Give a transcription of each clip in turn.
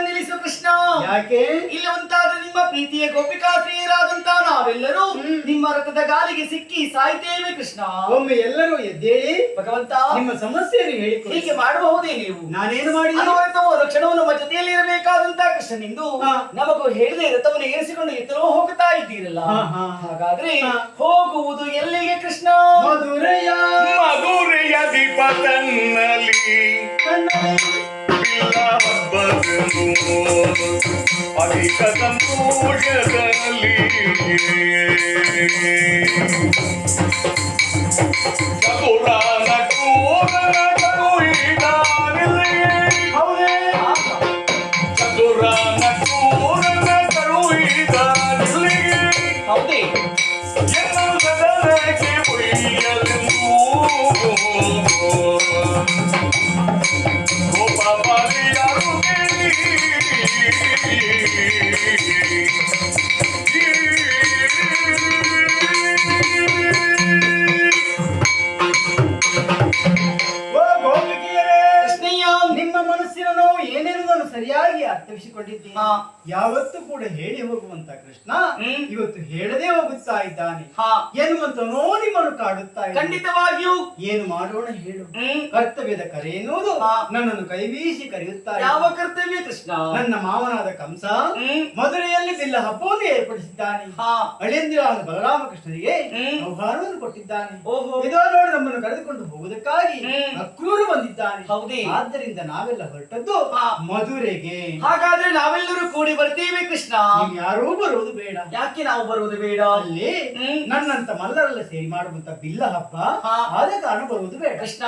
ನಿಲ್ಲಿಸು ಕೃಷ್ಣ. ಯಾಕೆ ಇಲ್ಲಿ ಒಂದಾದ ನಿಮ್ಮ ಪ್ರೀತಿಯ ಗೋಪಿಕಾ ಸ್ತ್ರೀಯರಾದಂತ ನಾವೆಲ್ಲರೂ ನಿಮ್ಮ ರಥದ ಗಾಲಿಗೆ ಸಿಕ್ಕಿ ಸಾಯ್ತೇವೆ ಕೃಷ್ಣ. ಒಮ್ಮೆ ಎಲ್ಲರೂ ಎದ್ದೇಳಿ ಭಗವಂತ ನಿಮ್ಮ ಸಮಸ್ಯೆಯನ್ನು ಹೇಳಿ. ಹೀಗೆ ಮಾಡಬಹುದೇ ನೀವು? ನಾನೇನು ಮಾಡಿ ಕ್ಷಣವು ನಮ್ಮ ಜೊತೆಯಲ್ಲಿ ಇರಬೇಕಾದಂತ ಕೃಷ್ಣನಿಂದು ನಮಗೂ ಹೇಳಿದೆ ರಥವನ್ನು ಏರಿಸಿಕೊಂಡು ಎತ್ತಲೋ ಹೋಗುತ್ತಾ ಇದ್ದೀರಲ್ಲ. ಹಾಗಾದ್ರೆ ಹೋಗುವುದು ಎಲ್ಲಿಗೆ ಕೃಷ್ಣ? ಮಧುರೆಯ ದೀಪತನ್ನಲ್ಲಿ ಅಧಿಕ ಸಂತೋಷದಲ್ಲಿ ಚತುರಾನ ಕೂರನ ಕರುಹಿದಾನಿಲ್ಲಿ ಚತುರಾನ ಕೂರನ ಕರುಹಿದಾನಿಲ್ಲಿಗೆ ಹೌದೇ ಎಲ್ಲ ಸದನಕ್ಕೆ ಒಯ್ಯಲೆಂದು ಗೋಪಾಲಿಯರು ನಿಮ್ಮ ಮನಸ್ಸಿನ ನೋವು ಏನೇನುವುದನ್ನು ಸರಿಯಾಗಿ ಅರ್ಥವಿಸಿಕೊಂಡಿದ್ದೀನಿ. ಯಾವತ್ತೂ ಕೂಡ ಹೇಳಿ ಹೋಗುವಂತ ಕೃಷ್ಣ ಇವತ್ತು ಹೇಳದೆ ಹೋಗುತ್ತಾ ಇದ್ದಾನೆ ಎನ್ನುವಂತನೋ ನಿಮ್ಮನ್ನು ಕಾಡುತ್ತಾ ಇದ್ದಾನೆ. ಖಂಡಿತವಾಗಿಯೂ ಏನು ಮಾಡೋಣ ಹೇಳು. ಕರ್ತವ್ಯದ ಕರೆ ಎನ್ನುವುದು ನನ್ನನ್ನು ಕೈಬೀಸಿ ಕರೆಯುತ್ತಾ. ಯಾವ ಕರ್ತವ್ಯ ಕೃಷ್ಣ? ನನ್ನ ಮಾವನಾದ ಕಂಸ ಮಧುರೆಯಲ್ಲಿ ಬಿಲ್ಲ ಹಬ್ಬವನ್ನು ಏರ್ಪಡಿಸಿದ್ದಾನೆ. ಅಳಿಯಂದಿರಾದ ಬಲರಾಮಕೃಷ್ಣರಿಗೆ ಆಹ್ವಾನವನ್ನು ಕೊಟ್ಟಿದ್ದಾನೆ. ಇದೋ ನೋಡಿ ನಮ್ಮನ್ನು ಕರೆದುಕೊಂಡು ಹೋಗುವುದಕ್ಕಾಗಿ ಅಕ್ರೂರು ಬಂದಿದ್ದಾನೆ. ಆದ್ದರಿಂದ ನಾವೆಲ್ಲ ಹೊರಟದ್ದು ಮಧುರೆಗೆ. ಹಾಗಾದ್ರೆ ನಾವೆಲ್ಲರೂ ಕೂಡಿ ಬರ್ತೀವಿ ಕೃಷ್ಣ. ನೀವು ಯಾರೂ ಬರುವುದು ಬೇಡ. ಯಾಕೆ ನಾವು ಬರುವುದು ಬೇಡ? ಅಲ್ಲಿ ನನ್ನಂತ ಮಲ್ಲರೆಲ್ಲ ಸೇರಿ ಮಾಡುವಂತ ಬಿಲ್ಲ ಹಬ್ಬ ಆದ ಕಾರಣ ಬರುವುದು ಬೇಡ ಕೃಷ್ಣ.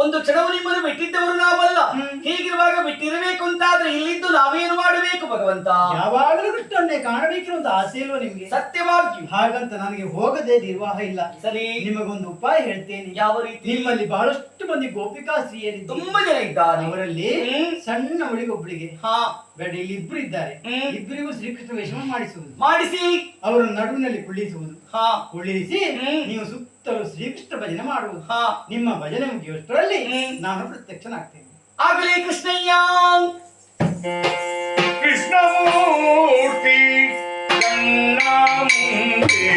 ಒಂದು ಕ್ಷಣವು ನಿಮ್ಮನ್ನು ಬಿಟ್ಟಿದ್ದವರು ನಾವಲ್ಲ. ಹೀಗಿರುವಾಗ ಬಿಟ್ಟಿರಬೇಕು ಅಂತಾದ್ರೆ ಇಲ್ಲಿದ್ದು ನಾವೇನು ಮಾಡಬೇಕು ಭಗವಂತ? ಯಾವಾಗಲೂ ಕೃಷ್ಣನ್ನೇ ಕಾಣಬೇಕಿರುವಂತ ಆಸೆ ಇಲ್ವಾ ನಿಮ್ಗೆ? ಸತ್ಯವಾಗಿ ಹಾಗಂತ ನನಗೆ ಹೋಗದೆ ನಿರ್ವಾಹ ಇಲ್ಲ. ಸರಿ, ನಿಮಗೊಂದು ಉಪಾಯ ಹೇಳ್ತೇನೆ. ಯಾವ ರೀತಿ? ನಿಮ್ಮಲ್ಲಿ ಬಹಳಷ್ಟು ಮಂದಿ ಗೋಪಿಕಾ ಸ್ತ್ರೀಯರಿದ್ದಾರೆ, ತುಂಬಾ ಜನ ಇದ್ದಾರೆ. ಅವರಲ್ಲಿ ಸಣ್ಣ ಹುಡುಗೊಬ್ಬಳಿಗೆ ಬೇಡ, ಇಲ್ಲಿ ಇಬ್ರು ಇದ್ದಾರೆ. ಇಬ್ಬರಿಗೂ ಶ್ರೀಕೃಷ್ಣ ವೇಷವನ್ನು ಮಾಡಿಸಿ ಅವರ ನಡುವಿನಲ್ಲಿ ಕುಳ್ಳಿಸುವುದು. ಕುಳ್ಳಿರಿಸಿ ನೀವು ಸುತ್ತಲೂ ಶ್ರೀಕೃಷ್ಣ ಭಜನೆ ಮಾಡುವುದು. ನಿಮ್ಮ ಭಜನೆ ಮುಗಿಯುವಷ್ಟರಲ್ಲಿ ನಾನು ಪ್ರತ್ಯಕ್ಷನಾಗ್ತೇನೆ. ಆಗಲೇ ಕೃಷ್ಣಯ್ಯ. ಕೃಷ್ಣಮೂರ್ತಿ ಕಣ್ಣ ಮುಂದೆ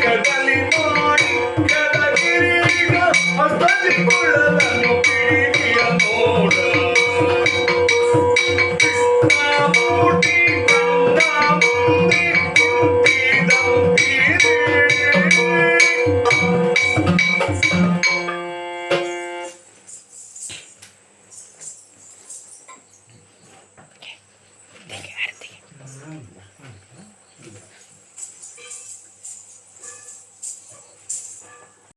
ಕದಲಿ ಮಾಡಿ ಕದಗಿರಿಗ ಹಸ್ತಲಿಕೊಳ್ಳಲನ್ನು ಪ್ರೀತಿಯ ನೋಡ